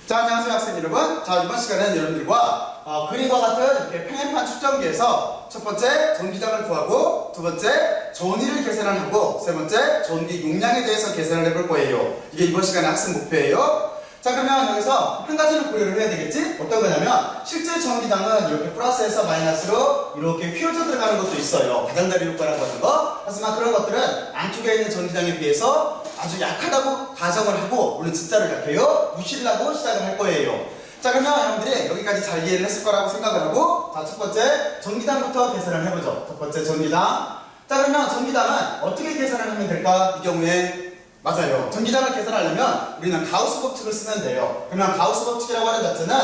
자, 안녕하세요 학생 여러분. 자, 이번 시간에는 여러분들과 그림과 같은 이렇게 평행판 측정기에서 첫 번째 전기장을 구하고, 두 번째 전위를 계산을 하고, 세 번째 전기 용량에 대해서 계산을 해볼 거예요. 이게 이번 시간의 학습 목표예요. 자, 그러면 여기서 한 가지는 고려를 해야 되겠지? 어떤 거냐면 실제 전기장은 이렇게 플러스에서 마이너스로 이렇게 휘어져 들어가는 것도 있어요. 가장자리 효과라고 하는 거. 하지만 그런 것들은 안쪽에 있는 전기장에 비해서 아주 약하다고 가정을 하고, 물론 진짜로 약해요. 무시를 하고 시작을 할 거예요. 자, 그러면 여러분들이 여기까지 잘 이해를 했을 거라고 생각을 하고, 자, 첫 번째 전기장부터 계산을 해보죠. 첫 번째 전기장. 자, 그러면 전기장은 어떻게 계산을 하면 될까? 이 경우에 맞아요. 전기장을 계산하려면 우리는 가우스 법칙을 쓰면 돼요. 그러면 가우스 법칙이라고 하는 자체는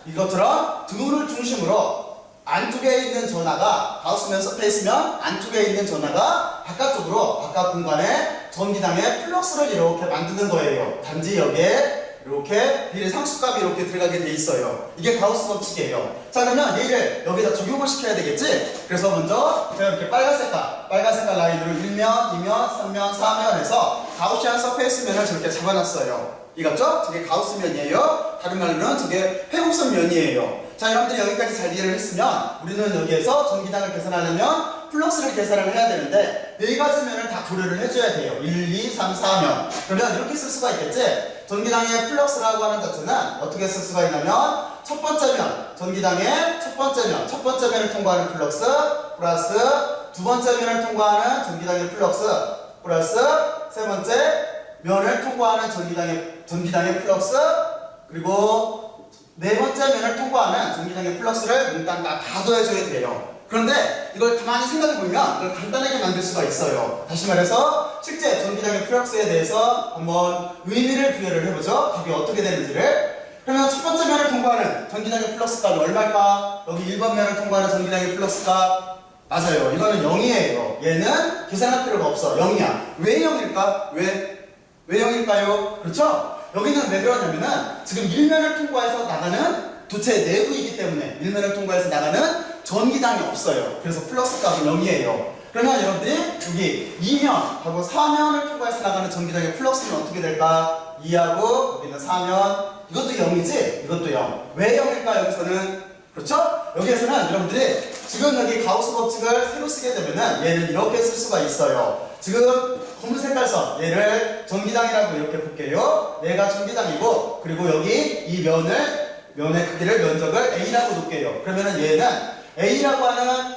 이것처럼 등호를 중심으로 안쪽에 있는 전하가 가우스면 서페이스면 안쪽에 있는 전하가 바깥쪽으로 바깥 공간에 전기장의 플럭스를 이렇게 만드는 거예요. 단지 여기에 이렇게 비례 상수값이 이렇게 들어가게 돼 있어요. 이게 가우스 법칙이에요. 자, 그러면 얘를 여기다 적용을 시켜야 되겠지? 그래서 먼저 제가 이렇게 빨간 색깔 라인으로 1면, 2면, 3면, 4면 해서 가우시안 서페이스면을 저렇게 잡아놨어요. 이거죠? 저게 가우스면이에요. 다른 말로는 저게 회곡선 면이에요. 자, 여러분들이 여기까지 잘 이해를 했으면 우리는 여기에서 전기장을 계산하려면 플럭스를 계산을 해야 되는데 네 가지 면을 다 고려를 해줘야 돼요. 1, 2, 3, 4면. 그러면 이렇게 쓸 수가 있겠지? 전기장의 플럭스라고 하는 자체는 어떻게 쓸 수가 있냐면 첫 번째 면, 전기장의 첫 번째 면을 통과하는 플럭스 플러스 두 번째 면을 통과하는 전기장의 플럭스 플러스 세 번째 면을 통과하는 전기장의 플럭스, 그리고 네 번째 면을 통과하는 전기장의 플럭스를 몽땅 다 더해줘야 돼요. 그런데 이걸 가만히 생각해보면 이걸 간단하게 만들 수가 있어요. 다시 말해서 실제 전기장의 플럭스에 대해서 한번 의미를 부여를 해보죠. 그게 어떻게 되는지를. 그러면 첫 번째 면을 통과하는 전기장의 플럭스 값이 얼마일까? 여기 1번 면을 통과하는 전기장의 플럭스 값, 맞아요. 이거는 0이에요. 얘는 계산할 필요가 없어. 0이야. 왜 0일까? 왜 0일까요? 그렇죠? 여기는 왜 그러냐면은 지금 1면을 통과해서 나가는 도체 내부이기 때문에 1면을 통과해서 나가는 전기장이 없어요. 그래서 플러스 값은 0이에요. 그러면 여러분들이 여기 2면하고 4면을 통과해서 나가는 전기장의 플러스는 어떻게 될까? 2하고 여기는 4면, 이것도 0이지? 이것도 0. 왜 0일까? 여기서는? 그렇죠? 여기에서는 여러분들이 지금 여기 가우스 법칙을 새로 쓰게 되면은 얘를 이렇게 쓸 수가 있어요. 지금 검은 색깔 선, 얘를 전기장이라고 이렇게 볼게요. 얘가 전기장이고, 그리고 여기 이 면의 크기를 면적을 A라고 놓을게요. 그러면은 얘는 A라고 하는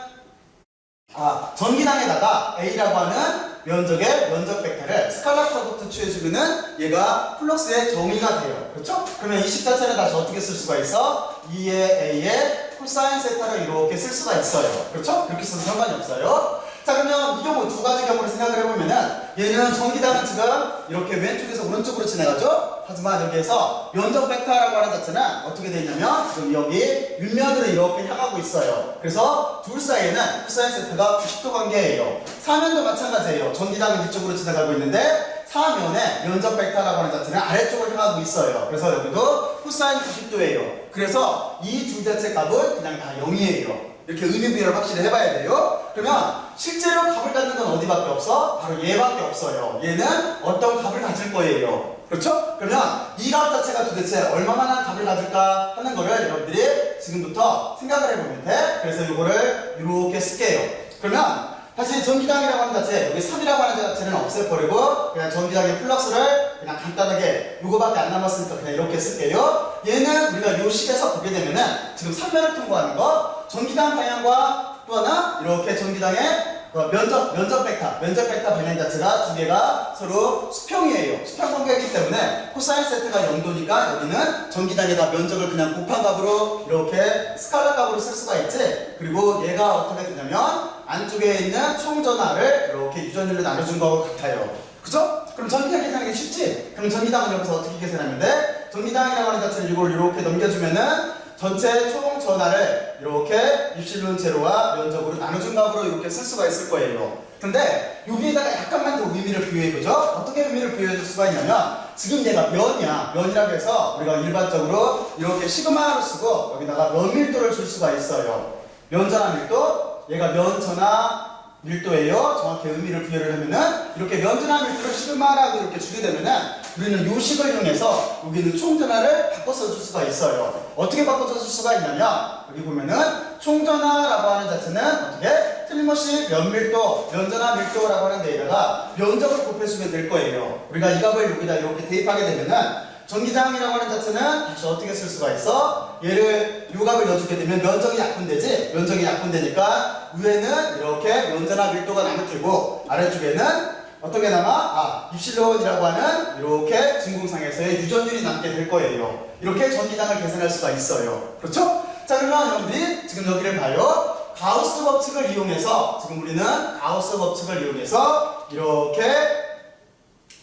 전기장에다가 A라고 하는 면적의 면적 벡터를 스칼라 프로덕트 취해주면은 얘가 플럭스의 정의가 돼요. 그렇죠? 그러면 이 식 자체는 다시 어떻게 쓸 수가 있어? 2의 A의 코사인 세타를 이렇게 쓸 수가 있어요. 그렇죠? 그렇게 써도 상관이 없어요. 자, 그러면 이 경우 두 가지 경우를 생각을 해보면은 얘는 전기장은 지금 이렇게 왼쪽에서 오른쪽으로 지나가죠? 하지만 여기에서 면적 벡터라고 하는 자체는 어떻게 되냐면 지금 여기 윗면으로 이렇게 향하고 있어요. 그래서 둘 사이에는 코사인 세타가 90도 관계예요. 사면도 마찬가지예요. 전기장은 이쪽으로 지나가고 있는데 사면의 면적 벡터라고 하는 자체는 아래쪽으로 향하고 있어요. 그래서 여기도 코사인 90도예요. 그래서 이 두 자체 값은 그냥 다 0이에요. 이렇게 의미 부여를 확실히 해봐야 돼요. 그러면 실제로 값을 갖는 건 어디밖에 없어? 바로 얘밖에 없어요. 얘는 어떤 값을 가질 거예요. 그렇죠? 그러면 이 값 자체가 도대체 얼마만한 값을 가질까 하는 거를 여러분들이 지금부터 생각을 해보면 돼. 그래서 이거를 이렇게 쓸게요. 그러면 다시 전기장이라고 하는 자체, 여기 3이라고 하는 자체는 없애버리고 그냥 전기장의 플럭스를 그냥 간단하게 요거밖에 안 남았으니까 그냥 이렇게 쓸게요. 얘는 우리가 요 식에서 보게 되면은 지금 3면을 통과하는 거, 전기장 방향과 또 하나 이렇게 전기장의 면적 벡터 방향 자체가 두 개가 서로 수평이에요. 수평 관계이기 때문에 코사인 세트가 0도니까 여기는 전기장에다 면적을 그냥 곱한 값으로 이렇게 스칼라 값으로 쓸 수가 있지. 그리고 얘가 어떻게 되냐면 안쪽에 있는 총 전하를 이렇게 유전율로 나눠준 것 같아요. 그죠? 그럼 전기장 계산하기 쉽지? 그럼 전기장은 여기서 어떻게 계산하면 돼? 전기장이라고 하는 자체를 이걸 이렇게 넘겨주면은 전체 총 전하를 이렇게 입실론 제로와 면적으로 나눠준 값으로 이렇게 쓸 수가 있을 거예요. 근데 여기에다가 약간만 더 의미를 부여해보죠. 어떻게 의미를 부여해줄 수가 있냐면 지금 얘가 면이야. 면이라고 해서 우리가 일반적으로 이렇게 시그마로 쓰고 여기다가 면 밀도를 줄 수가 있어요. 면전하 밀도, 얘가 면전하 밀도예요. 정확히 의미를 부여를 하면은 이렇게 면전하 밀도를 시그마라고 이렇게 주게 되면은 우리는 요식을 이용해서 여기 있는 총전화를 바꿔 써줄 수가 있어요. 어떻게 바꿔 써줄 수가 있냐면 여기 보면은 총전화라고 하는 자체는 어떻게 틀림없이 면밀도, 면전화 밀도라고 하는 데에다가 면적을 곱해주면 될 거예요. 우리가 이 값을 여기다 이렇게 대입하게 되면은 전기장이라고 하는 자체는 다시 어떻게 쓸 수가 있어? 얘를 요 값을 넣어주게 되면 면적이 약분되지? 면적이 약분되니까 위에는 이렇게 면전화 밀도가 남을 테고 아래쪽에는 어떤 게 남아? 입실론이라고 하는 이렇게 진공상에서의 유전율이 남게 될 거예요. 이렇게 전기장을 계산할 수가 있어요. 그렇죠? 자, 그러면 여러분들이 지금 여기를 봐요. 가우스 법칙을 이용해서 지금 우리는 가우스 법칙을 이용해서 이렇게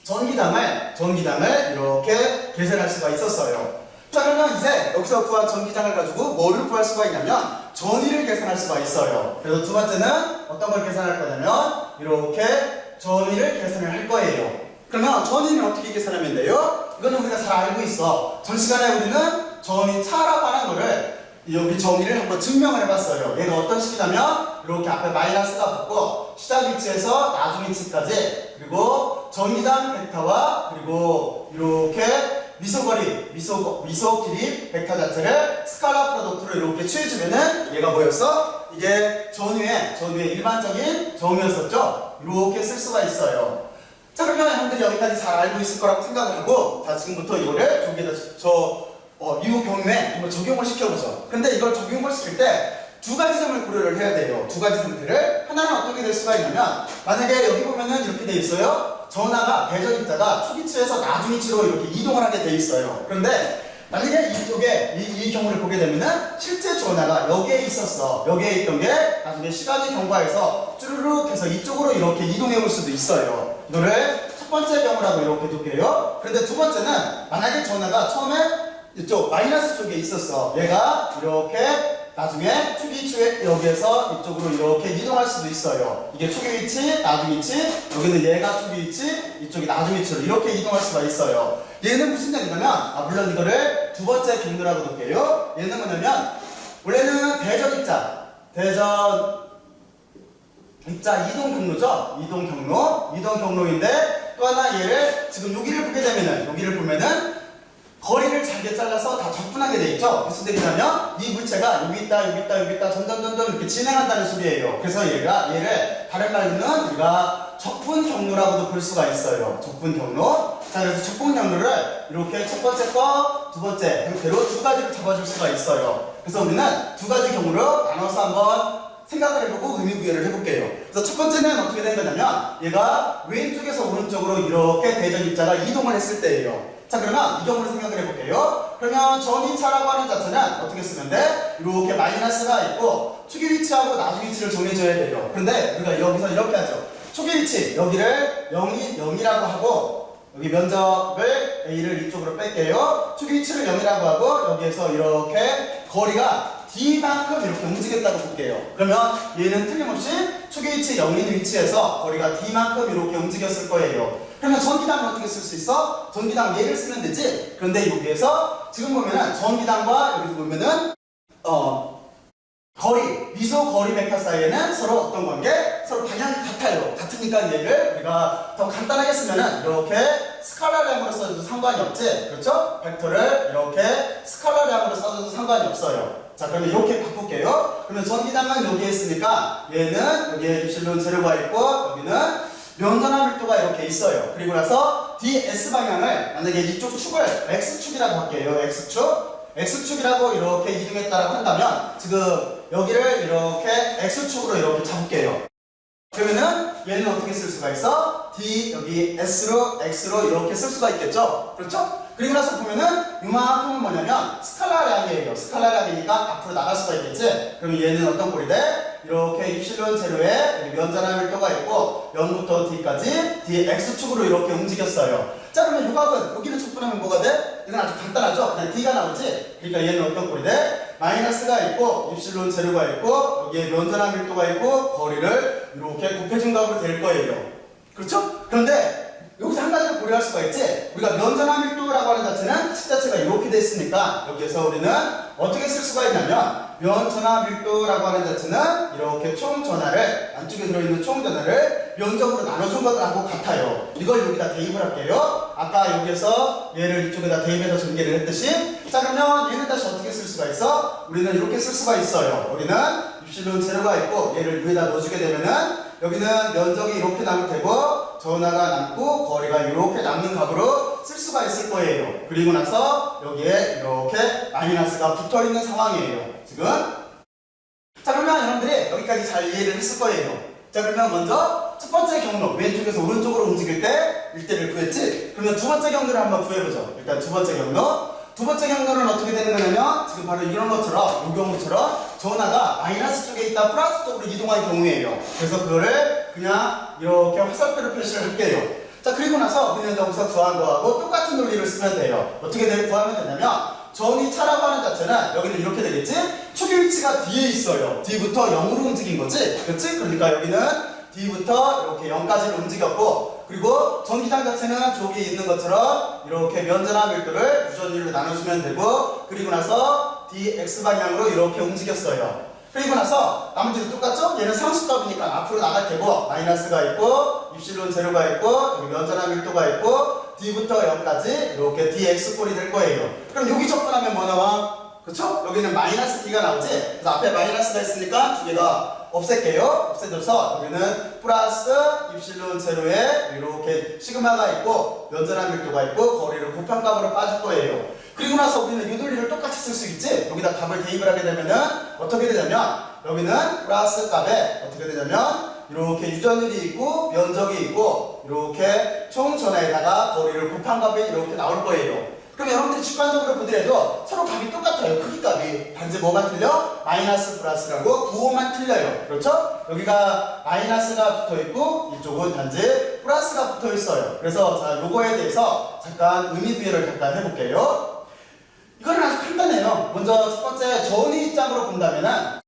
전기장을 이렇게 계산할 수가 있었어요. 자, 그러면 이제 여기서 구한 전기장을 가지고 뭐를 구할 수가 있냐면 전위를 계산할 수가 있어요. 그래서 두 번째는 어떤 걸 계산할 거냐면 이렇게 전위를 계산을 할 거예요. 그러면 전위는 어떻게 계산하면 돼요? 이거는 우리가 잘 알고 있어. 전 시간에 우리는 전위 차라고 하는 거를 여기 정의를 한번 증명을 해봤어요. 얘가 어떤 식이냐면 이렇게 앞에 마이너스가 붙고 시작 위치에서 나중 위치까지 그리고 전기장 벡터와 그리고 이렇게 미소 길이 벡터 자체를 스칼라 프로덕트로 이렇게 취해주면은 얘가 뭐였어? 이게 전위의 일반적인 정의였었죠? 이렇게 쓸 수가 있어요. 자, 그러면 여러분들이 여기까지 잘 알고 있을 거라고 생각을 하고 자, 지금부터 이거를 저기에다 이 경우에 한번 적용을 시켜보죠. 근데 이걸 적용을 시킬 때 두 가지 점을 고려를 해야 돼요. 두 가지 상태를. 하나는 어떻게 될 수가 있냐면 만약에 여기 보면은 이렇게 돼 있어요. 전하가 대전 입자가 초기치에서 나중 위치로 이렇게 이동을 하게 돼 있어요. 그런데 만약에 이쪽에 이 경우를 보게 되면은 실제 전하가 여기에 있었어. 여기에 있던 게 나중에 시간이 경과해서 쭈르륵 해서 이쪽으로 이렇게 이동해 올 수도 있어요. 이거를 첫 번째 경우라고 이렇게 둘게요. 그런데 두 번째는 만약에 전하가 처음에 이쪽 마이너스 쪽에 있었어. 얘가 이렇게 나중에 초기 위치에 여기에서 이쪽으로 이렇게 이동할 수도 있어요. 이게 초기 위치, 나중 위치, 여기는 얘가 초기 위치, 이쪽이 나중 위치로 이렇게 이동할 수가 있어요. 얘는 무슨 얘기냐면, 물론 이거를 두 번째 경로라고 놓을게요. 얘는 뭐냐면, 원래는 대전 입자 이동 경로죠? 이동 경로인데, 또 하나 얘를 지금 여기를 보면은, 거리를 잘게 잘라서 다 적분하게 돼 있죠? 무슨 얘기냐면 이 물체가 여기 있다 점점 이렇게 진행한다는 소리예요. 그래서 얘를 다른 말로는 우리가 적분 경로라고도 볼 수가 있어요. 적분 경로. 자, 그래서 적분 경로를 이렇게 첫 번째 거, 두 번째 형태로 두 가지로 잡아줄 수가 있어요. 그래서 우리는 두 가지 경로로 나눠서 한번 생각을 해보고 의미 부여를 해볼게요. 그래서 첫 번째는 어떻게 된 거냐면 얘가 왼쪽에서 오른쪽으로 이렇게 대전 입자가 이동을 했을 때예요. 자, 그러면 이 경우를 생각을 해볼게요. 그러면 전위차라고 하는 자체는 어떻게 쓰면 돼? 이렇게 마이너스가 있고 초기 위치하고 나중 위치를 정해줘야 돼요. 그런데 우리가 여기서 이렇게 하죠. 초기 위치 여기를 0이라고 하고 여기 면적을 A를 이쪽으로 뺄게요. 초기 위치를 0이라고 하고 여기에서 이렇게 거리가 D만큼 이렇게 움직였다고 볼게요. 그러면 얘는 틀림없이 초기 위치 0인 위치에서 거리가 D만큼 이렇게 움직였을 거예요. 그러면 전기당은 어떻게 쓸 수 있어? 전기당 얘를 쓰면 되지? 그런데 여기에서 지금 보면은 전기당과 여기서 보면은 미소 거리 벡터 사이에는 서로 어떤 관계? 서로 방향이 같아요. 같으니까 얘를 우리가 더 간단하게 쓰면은 이렇게 스칼라량으로 써줘도 상관이 없지? 그렇죠? 벡터를 이렇게 스칼라량으로 써줘도 상관이 없어요. 자, 그러면 이렇게 바꿀게요. 그러면 전기당은 여기에 있으니까 얘는 여기에 입실론 재료가 있고 여기는 면전화 밀도가 이렇게 있어요. 그리고 나서 DS 방향을 만약에 이쪽 축을 X축이라고 할게요. X축이라고 이렇게 이동했다라고 한다면 지금 여기를 이렇게 X축으로 이렇게 잡을게요. 그러면은 얘는 어떻게 쓸 수가 있어? D 여기 X로 이렇게 쓸 수가 있겠죠? 그렇죠? 그리고 나서 보면은 이만큼은 뭐냐면 스칼라량이에요. 스칼라량이니까 앞으로 나갈 수가 있겠지? 그러면 얘는 어떤 꼴이 돼? 이렇게 입실론 제로에 면전화 밀도가 있고 0부터 D까지 D X축으로 이렇게 움직였어요. 자, 그러면 이 값은 여기를 적분하면 뭐가 돼? 이건 아주 간단하죠? 그냥 D가 나오지? 그러니까 얘는 어떤 꼴이 돼? 마이너스가 있고 입실론 제로가 있고 여기에 면전화 밀도가 있고 거리를 이렇게 곱해준 값으로 될 거예요. 그렇죠? 그런데 여기서 한 가지를 고려할 수가 있지? 우리가 면전화 밀도라고 하는 자체는 식 자체가 이렇게 돼 있으니까 여기에서 우리는 어떻게 쓸 수가 있냐면 면 전하 밀도라고 하는 자체는 이렇게 총 전하를 안쪽에 들어있는 총 전하를 면적으로 나눠준 것하고 같아요. 이걸 여기다 대입을 할게요. 아까 여기에서 얘를 이쪽에다 대입해서 전개를 했듯이 자 그러면 얘는 다시 어떻게 쓸 수가 있어? 우리는 이렇게 쓸 수가 있어요. 우리는 입실론 재료가 있고 얘를 위에다 넣어주게 되면은 여기는 면적이 이렇게 남을 테고 전하가 남고 거리가 이렇게 남는 값으로 쓸 수가 있을 거예요. 그리고 나서 여기에 이렇게 마이너스가 붙어있는 상황이에요. 지금 자 그러면 여러분들이 여기까지 잘 이해를 했을 거예요. 자 그러면 먼저 첫 번째 경로 왼쪽에서 오른쪽으로 움직일 때 일대를 구했지? 그러면 두 번째 경로를 한번 구해보죠. 일단 두 번째 경로 두 번째 경로는 어떻게 되는 거냐면 지금 바로 이런 것처럼 이 경우처럼 전하가 마이너스 쪽에 있다 플러스 쪽으로 이동할 경우예요. 그래서 그거를 그냥 이렇게 화살표로 표시를 할게요. 자 그리고 나서 우리는 여기서 구한 거하고 똑같은 논리를 쓰면 돼요. 어떻게 구하면 되냐면 전이 차라고 하는 자체는 여기는 이렇게 되겠지? 축의 위치가 뒤에 있어요. D부터 0으로 움직인 거지? 그렇지? 그러니까 여기는 D부터 이렇게 0까지를 움직였고 그리고 전기장 자체는 저기 있는 것처럼 이렇게 면전화 밀도를 유전율로 나눠주면 되고 그리고 나서 dx 방향으로 이렇게 움직였어요. 그리고 나서 나머지도 똑같죠? 얘는 상수값이니까 앞으로 나갈 테고 마이너스가 있고 입실론 제로가 있고 여기 면전화 밀도가 있고 d부터 0까지 이렇게 dx 꼴이 될 거예요. 그럼 여기 접근하면 뭐 나와? 그렇죠? 여기는 마이너스 d가 나오지? 그래서 앞에 마이너스가 있으니까 두 개가 없앨게요. 없애줘서 여기는 플러스 입실론 제로에 이렇게 시그마가 있고 면전한 밀도가 있고 거리를 곱한 값으로 빠질 거예요. 그리고 나서 우리는 이 논리를 똑같이 쓸 수 있지? 여기다 값을 대입을 하게 되면은 어떻게 되냐면 여기는 플러스 값에 어떻게 되냐면 이렇게 유전율이 있고 면적이 있고 이렇게 총 전하에다가 거리를 곱한 값이 이렇게 나올 거예요. 그럼 여러분들이 직관적으로 보더라도 서로 값이 똑같아요. 크기 값이. 단지 뭐가 틀려? 마이너스 플러스라고 구호만 틀려요. 그렇죠? 여기가 마이너스가 붙어있고 이쪽은 단지 플러스가 붙어있어요. 그래서 자 요거에 대해서 잠깐 의미 부여를 잠깐 해볼게요. 이거는 아주 간단해요. 먼저 첫 번째 전위 입장으로 본다면은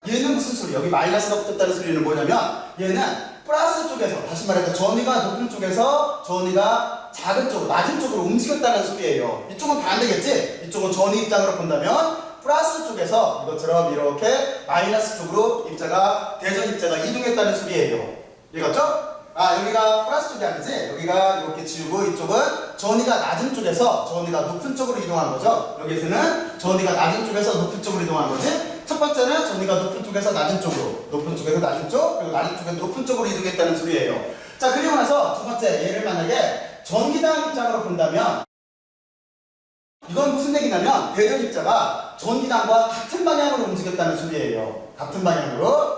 얘는 무슨 소리? 여기 마이너스가 붙었다는 소리는 뭐냐면 얘는 플러스 쪽에서 다시 말해서 전위가 높은 쪽에서 전위가 작은 쪽, 낮은 쪽으로 움직였다는 소리예요. 이쪽은 반대겠지? 이쪽은 전위 입장으로 본다면 플러스 쪽에서 이것처럼 이렇게 마이너스 쪽으로 입자가 대전 입자가 이동했다는 소리예요. 이해갔죠? 아 여기가 플러스 쪽이 아니지? 여기가 이렇게 지우고 이쪽은 전위가 낮은 쪽에서 전위가 높은 쪽으로 이동한 거죠. 여기서는 전위가 낮은 쪽에서 높은 쪽으로 이동한 거지? 첫 번째는 전위가 높은 쪽에서 낮은 쪽으로 높은 쪽에서 낮은 쪽 그리고 낮은 쪽에서 높은 쪽으로 이동했다는 소리예요. 자 그리고 나서 두 번째 얘를 만약에 전기당 입장으로 본다면 이건 무슨 얘기냐면 대전 입자가 전기당과 같은 방향으로 움직였다는 소리예요. 같은 방향으로.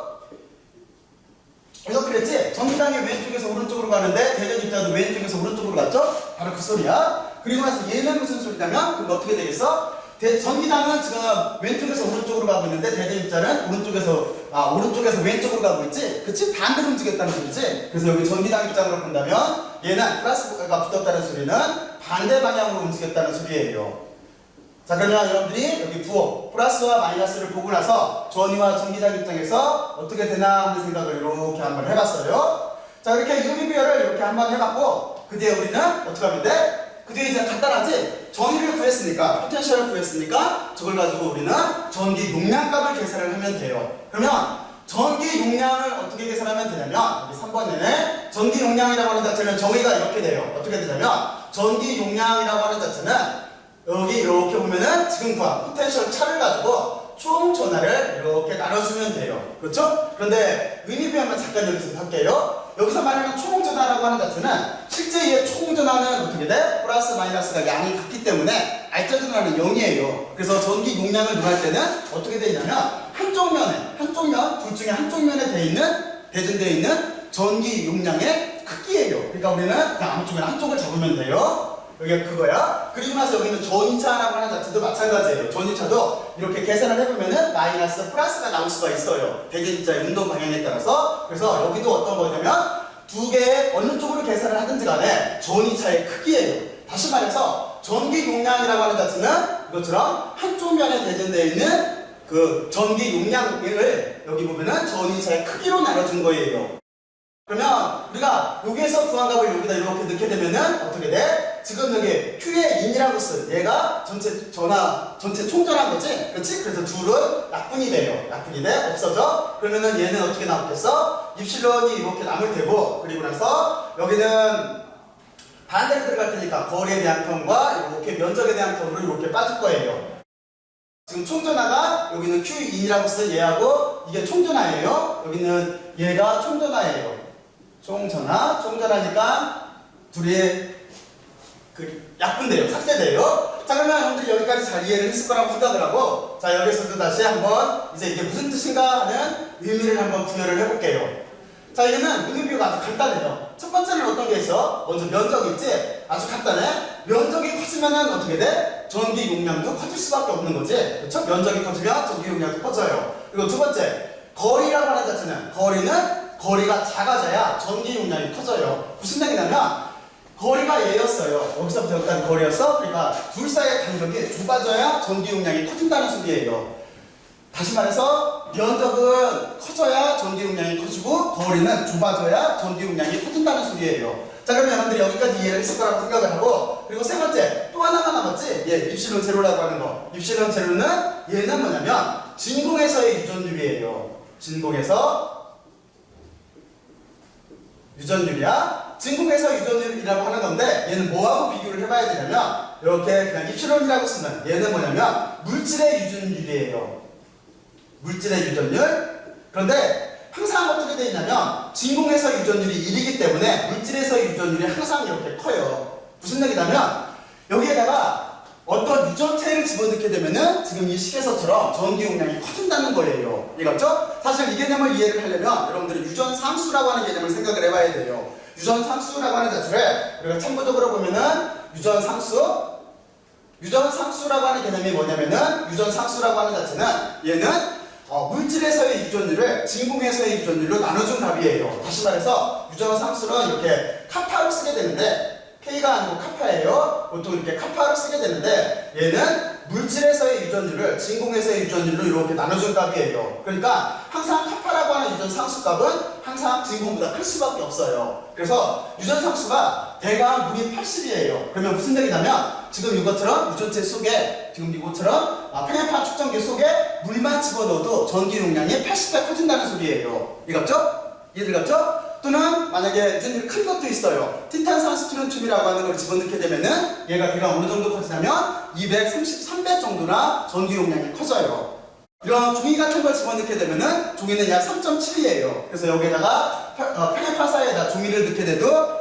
그래서 그랬지? 전기당이 왼쪽에서 오른쪽으로 가는데 대전 입자도 왼쪽에서 오른쪽으로 갔죠? 바로 그 소리야. 그리고 나서 얘는 무슨 소리냐면 그럼 어떻게 되겠어? 전기당은 지금 왼쪽에서 오른쪽으로 가고 있는데 대전 입자는 오른쪽에서 왼쪽으로 가고 있지? 그치? 반대로 움직였다는 소리지? 그래서 여기 전기당 입장으로 본다면 얘는 플러스가 붙었다는 소리는 반대 방향으로 움직였다는 소리예요. 자 그러면 여러분들이 여기 부호 플러스와 마이너스를 보고 나서 전위와 전기당 입장에서 어떻게 되나 하는 생각을 이렇게 한번 해봤어요. 자 이렇게 의미부여를 이렇게 한번 해봤고 그 뒤에 우리는 어떻게 하면 돼? 그 뒤에 이제 간단하지? 전위를 구했으니까 포텐셜을 구했으니까 저걸 가지고 우리는 전기 용량값을 계산을 하면 돼요. 그러면 전기 용량을 어떻게 계산하면 되냐면 여기 3번에 전기 용량이라고 하는 자체는 정의가 이렇게 돼요. 어떻게 되냐면 전기 용량이라고 하는 자체는 여기 이렇게 보면은 지금 구한 포텐셜 차를 가지고 총 전하를 이렇게 나눠주면 돼요. 그렇죠? 그런데 의미부여만 잠깐 여기서 할게요. 여기서 말하는 총 전하라고 하는 자체는 실제 이 총 전하는 어떻게 돼? 플러스 마이너스가 양이 같기 때문에 알짜 전하는 0이에요. 그래서 전기 용량을 구할 때는 어떻게 되냐면 한쪽 면, 둘 중에 한쪽 면에 대전되어 있는 전기 용량의 크기예요. 그러니까 우리는 그냥 아무 쪽이나 한쪽을 잡으면 돼요. 여기가 그거야. 그리고 나서 여기는 전위차라고 하는 자체도 마찬가지예요. 전위차도 이렇게 계산을 해보면은 마이너스 플러스가 나올 수가 있어요. 대전입자의 운동 방향에 따라서. 그래서 여기도 어떤 거냐면 두 개의 어느 쪽으로 계산을 하든지 간에 전위차의 크기예요. 다시 말해서 전기 용량이라고 하는 자체는 이것처럼 한쪽 면에 대전되어 있는 그 전기 용량을 여기 보면은 전위차의 크기로 나눠준 거예요. 그러면 우리가 여기에서 구한 값을 여기다 이렇게 넣게 되면은 어떻게 돼? 지금 여기 Q의 인이라고 쓴 얘가 전체 총전한 거지? 그렇지? 그래서 둘은 약분이 돼요. 약분이 돼? 없어져? 그러면은 얘는 어떻게 남겠어? 입실론이 이렇게 남을 테고, 그리고 나서 여기는 반대로 들어갈 테니까 거리에 대한 텀과 이렇게 면적에 대한 텀으로 이렇게 빠질 거예요. 지금 총전하가 여기는 Q인이라고 쓴 얘하고 이게 총전하예요. 여기는 얘가 총전하예요. 총전하니까 둘이 약분돼요. 삭제돼요. 자, 그러면 여러분들이 여기까지 잘 이해를 했을 거라고 생각을 하고, 자, 여기서도 다시 한번 이제 이게 무슨 뜻인가 하는 의미를 한번 부여를 해볼게요. 자, 이거는 의미 비유가 아주 간단해요. 첫 번째는 어떤 게 있어? 먼저 면적이 있지? 아주 간단해. 면적이 커지면은 어떻게 돼? 전기 용량도 커질 수밖에 없는 거지. 그렇죠? 면적이 커지면 전기 용량도 커져요. 그리고 두 번째, 거리라고 하는 자체는 거리가 작아져야 전기 용량이 커져요. 무슨 얘기냐면 거리가 얘였어요. 여기서부터 여기까지 거리였어. 그러니까 둘 사이의 간격이 좁아져야 전기 용량이 커진다는 소리예요. 다시 말해서 면적은 커져야 전기 용량이 커지고 거리는 좁아져야 전기 용량이 커진다는 소리예요. 자, 그러면 여러분들이 여기까지 이해를 했을 거라고 생각을 하고, 그리고 세 번째 또 하나가 남았지? 입실론 제로라고 하는 거. 입실론 제로는 얘는 뭐냐면 진공에서의 유전율이에요. 진공에서 유전율이야. 진공에서 유전율이라고 하는 건데 얘는 뭐하고 비교를 해봐야 되냐면 이렇게 그냥 입실론이라고 쓰면 얘는 뭐냐면 물질의 유전율이에요. 물질의 유전율. 그런데 항상 어떻게 되어 있냐면 진공에서 유전율이 1이기 때문에 물질에서 유전율이 항상 이렇게 커요. 무슨 얘기냐면 여기에다가 어떤 유전체를 집어넣게 되면은 지금 이 식에서처럼 전기 용량이 커진다는 거예요. 이해갔죠? 사실 이 개념을 이해를 하려면 여러분들이 유전상수라고 하는 개념을 생각을 해봐야 돼요. 유전상수라고 하는 자체를 우리가 참고적으로 보면은 유전상수라고 하는 개념이 뭐냐면은 유전상수라고 하는 자체는 얘는 물질에서의 유전율을 진공에서의 유전율로 나눠준 값이에요. 다시 말해서 유전상수는 이렇게 카파로 쓰게 되는데 K가 아니고 카파예요. 보통 이렇게 카파로 쓰게 되는데 얘는 물질에서의 유전율을 진공에서의 유전율로 이렇게 나눠준 값이에요. 그러니까 항상 카파라고 하는 유전상수 값은 항상 진공보다 클 수밖에 없어요. 그래서 유전상수가 대강 무리 80이에요. 그러면 무슨 얘기냐면 지금 이것처럼 유전체 속에 지금 이것처럼 평행판 측정기 속에 물만 집어넣어도 전기 용량이 80배 커진다는 소리예요. 이해갔죠? 이해들 갔죠? 또는 만약에 유전율이 큰 것도 있어요. 티탄산스트론튬이라고 하는 걸 집어넣게 되면은 얘가 대강 어느 정도 커지냐면 233배 정도나 전기 용량이 커져요. 이런 종이 같은 걸 집어넣게 되면은 종이는 약 3.7이에요. 그래서 여기에다가 평행판 사이에다 종이를 넣게 돼도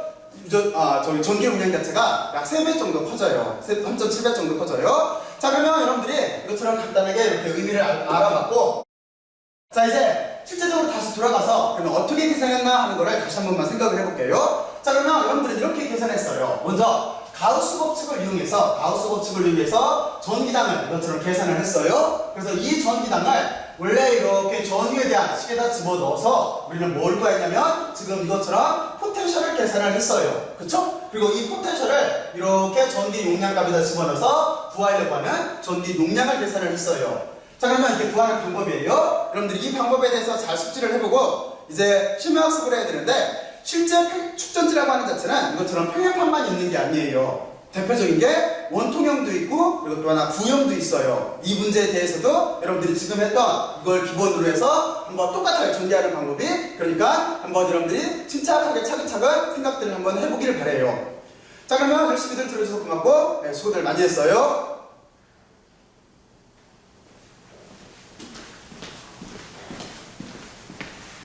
전기 용량 자체가 약 3배 정도 커져요. 3.7배 정도 커져요. 자, 그러면 여러분들이 이것처럼 간단하게 이렇게 의미를 알아봤고, 자, 이제 실제적으로 다시 돌아가서 그러면 어떻게 계산했나 하는 거를 다시 한 번만 생각을 해볼게요. 자, 그러면 여러분들은 이렇게 계산했어요. 먼저 가우스 법칙을 이용해서 전기당을 이것처럼 계산을 했어요. 그래서 이 전기당을 원래 이렇게 전위에 대한 식에다 집어넣어서 우리는 뭘 구했냐면 지금 이것처럼 포텐셜을 계산을 했어요. 그쵸? 그리고 이 포텐셜을 이렇게 전기 용량값에다 집어넣어서 구하려고 하는 전기 용량을 계산을 했어요. 자, 그러면 이렇게 구하는 방법이에요. 여러분들이 이 방법에 대해서 잘 숙지를 해보고 이제 실무학습을 해야 되는데, 실제 축전지라고 하는 자체는 이것처럼 평행판만 있는 게 아니에요. 대표적인 게 원통형도 있고 그리고 또 하나 구형도 있어요. 이 문제에 대해서도 여러분들이 지금 했던 이걸 기본으로 해서 한번 똑같아요. 전개하는 방법이. 그러니까 한번 여러분들이 침착하게 차근차근 생각들을 한번 해보기를 바래요. 자, 그러면 열심히들 들어주셔서 고맙고 수고들 많이 했어요.